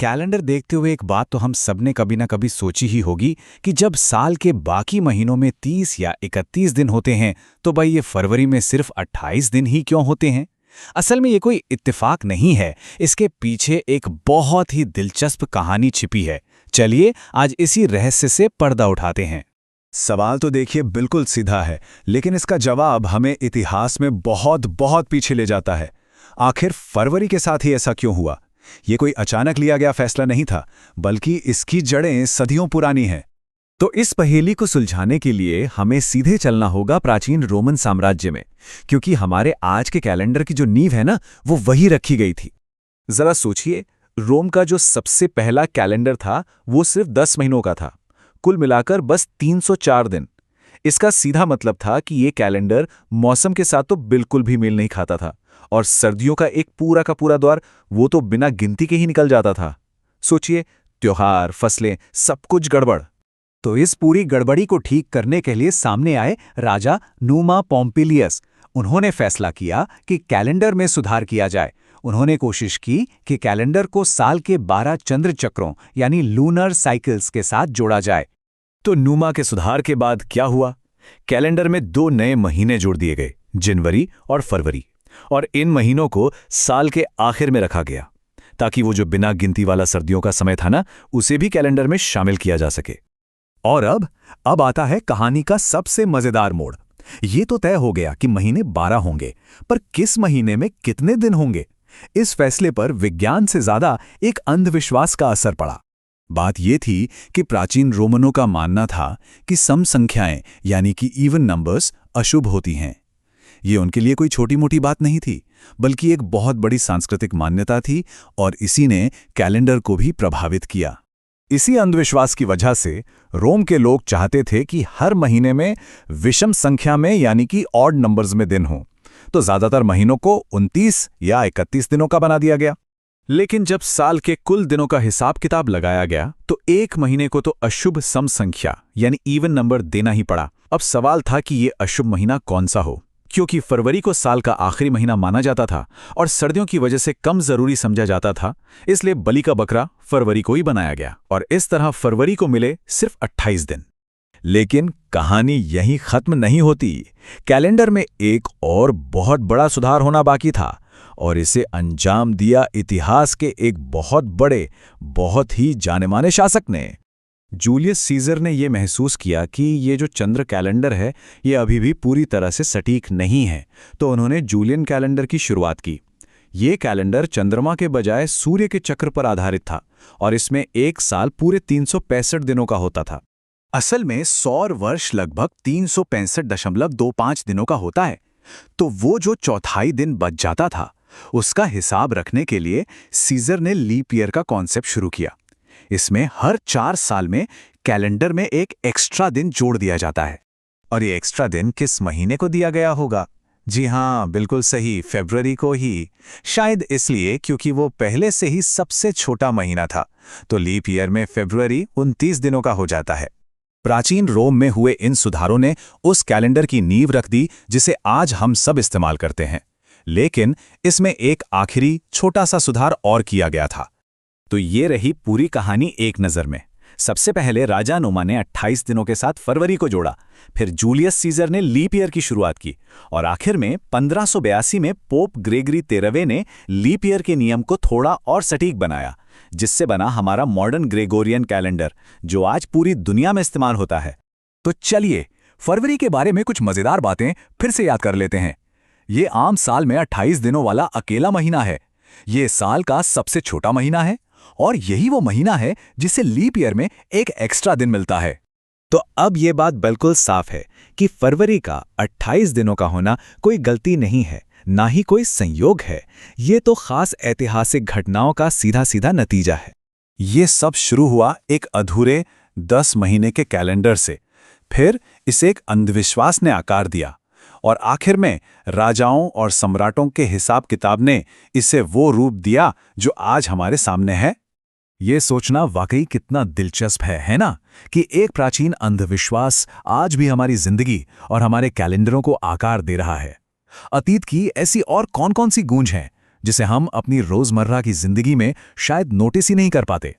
Calendar देखते हुए एक बात तो हम सबने कभी ना कभी सोची ही होगी कि जब साल के बाकी महीनों में 30 या 31 दिन होते हैं तो भाई ये फरवरी में सिर्फ 28 दिन ही क्यों होते हैं। असल में ये कोई इत्तेफाक नहीं है, इसके पीछे एक बहुत ही दिलचस्प कहानी छिपी है। चलिए आज इसी रहस्य से पर्दा उठाते हैं। सवाल तो देखिए बिल्कुल सीधा है, लेकिन इसका जवाब हमें इतिहास में बहुत बहुत पीछे ले जाता है। आखिर फरवरी के साथ ही ऐसा क्यों हुआ? ये कोई अचानक लिया गया फैसला नहीं था, बल्कि इसकी जड़ें सदियों पुरानी हैं। तो इस पहेली को सुलझाने के लिए हमें सीधे चलना होगा प्राचीन रोमन साम्राज्य में, क्योंकि हमारे आज के कैलेंडर की जो नींव है ना, वो वही रखी गई थी। जरा सोचिए, रोम का जो सबसे पहला कैलेंडर था वो सिर्फ 10 महीनों का था, कुल मिलाकर बस 304 दिन। इसका सीधा मतलब था कि ये कैलेंडर मौसम के साथ तो बिल्कुल भी मेल नहीं खाता था, और सर्दियों का एक पूरा का पूरा दौर वो तो बिना गिनती के ही निकल जाता था। सोचिए, त्योहार, फसलें, सब कुछ गड़बड़। तो इस पूरी गड़बड़ी को ठीक करने के लिए सामने आए राजा नूमा पोम्पिलियस। उन्होंने फैसला किया कि कैलेंडर में सुधार किया जाए। उन्होंने कोशिश की कि कैलेंडर को साल के 12 चंद्र चक्रों यानी लूनर साइकिल्स के साथ जोड़ा जाए। तो नूमा के सुधार के बाद क्या हुआ? कैलेंडर में 2 नए महीने जोड़ दिए गए, जनवरी और फरवरी, और इन महीनों को साल के आखिर में रखा गया ताकि वो जो बिना गिनती वाला सर्दियों का समय था ना, उसे भी कैलेंडर में शामिल किया जा सके। और अब आता है कहानी का सबसे मजेदार मोड़। ये तो तय हो गया कि महीने 12 होंगे, पर किस महीने में कितने दिन होंगे, इस फैसले पर विज्ञान से ज्यादा एक अंधविश्वास का असर पड़ा। बात यह थी कि प्राचीन रोमनों का मानना था कि सम संख्याएं यानी कि इवन नंबर्स अशुभ होती हैं। ये उनके लिए कोई छोटी मोटी बात नहीं थी, बल्कि एक बहुत बड़ी सांस्कृतिक मान्यता थी, और इसी ने कैलेंडर को भी प्रभावित किया। इसी अंधविश्वास की वजह से रोम के लोग चाहते थे कि हर महीने में विषम संख्या में यानी कि ऑड नंबर्स में दिन हों, तो ज्यादातर महीनों को 29 या 31 दिनों का बना दिया गया। लेकिन जब साल के कुल दिनों का हिसाब किताब लगाया गया तो एक महीने को तो अशुभ सम संख्या यानी इवन नंबर देना ही पड़ा। अब सवाल था कि ये अशुभ महीना कौन सा हो, क्योंकि फरवरी को साल का आखिरी महीना माना जाता था और सर्दियों की वजह से कम जरूरी समझा जाता था, इसलिए बलि का बकरा फरवरी को ही बनाया गया, और इस तरह फरवरी को मिले सिर्फ 28 दिन। लेकिन कहानी यहीं खत्म नहीं होती। कैलेंडर में एक और बहुत बड़ा सुधार होना बाकी था, और इसे अंजाम दिया इतिहास के एक बहुत बड़े, बहुत ही जाने-माने शासक ने। जूलियस सीजर ने यह महसूस किया कि ये जो चंद्र कैलेंडर है ये अभी भी पूरी तरह से सटीक नहीं है, तो उन्होंने जूलियन कैलेंडर की शुरुआत की। ये कैलेंडर चंद्रमा के बजाय सूर्य के चक्र पर आधारित था, और इसमें एक साल पूरे 365 दिनों का होता था। असल में सौर वर्ष लगभग 365.25 दिनों का होता है, तो वो जो चौथाई दिन बच जाता था उसका हिसाब रखने के लिए सीजर ने लीप ईयर का कॉन्सेप्ट शुरू किया। इसमें हर 4 साल में कैलेंडर में एक एक्स्ट्रा दिन जोड़ दिया जाता है। और ये एक्स्ट्रा दिन किस महीने को दिया गया होगा? जी हाँ, बिल्कुल सही, फरवरी को ही। शायद इसलिए क्योंकि वो पहले से ही सबसे छोटा महीना था, तो लीप ईयर में फरवरी 29 दिनों का हो जाता है। प्राचीन रोम में हुए इन सुधारों ने उस कैलेंडर की नींव रख दी जिसे आज हम सब इस्तेमाल करते हैं। लेकिन इसमें एक आखिरी छोटा सा सुधार और किया गया था। तो ये रही पूरी कहानी एक नज़र में। सबसे पहले राजा नूमा ने 28 दिनों के साथ फरवरी को जोड़ा, फिर जूलियस सीजर ने लीप ईयर की शुरुआत की, और आखिर में 1582 में पोप ग्रेगरी 13वें ने लीप ईयर के नियम को थोड़ा और सटीक बनाया, जिससे बना हमारा मॉडर्न ग्रेगोरियन कैलेंडर, जो आज पूरी दुनिया में इस्तेमाल होता है। तो चलिए फरवरी के बारे में कुछ मजेदार बातें फिर से याद कर लेते हैं। ये आम साल में 28 दिनों वाला अकेला महीना है। ये साल का सबसे छोटा महीना है, और यही वो महीना है जिसे लीप ईयर में एक एक्स्ट्रा दिन मिलता है। तो अब ये बात बिल्कुल साफ है कि फरवरी का 28 दिनों का होना कोई गलती नहीं है, ना ही कोई संयोग है। ये तो खास ऐतिहासिक घटनाओं का सीधा सीधा नतीजा है। ये सब शुरू हुआ एक अधूरे 10 महीने के कैलेंडर से, फिर इसे एक अंधविश्वास ने आकार दिया, और आखिर में राजाओं और सम्राटों के हिसाब किताब ने इसे वो रूप दिया जो आज हमारे सामने है। ये सोचना वाकई कितना दिलचस्प है ना, कि एक प्राचीन अंधविश्वास आज भी हमारी जिंदगी और हमारे कैलेंडरों को आकार दे रहा है। अतीत की ऐसी और कौन-कौन सी गूंज हैं जिसे हम अपनी रोजमर्रा की जिंदगी में शायद नोटिस ही नहीं कर पाते।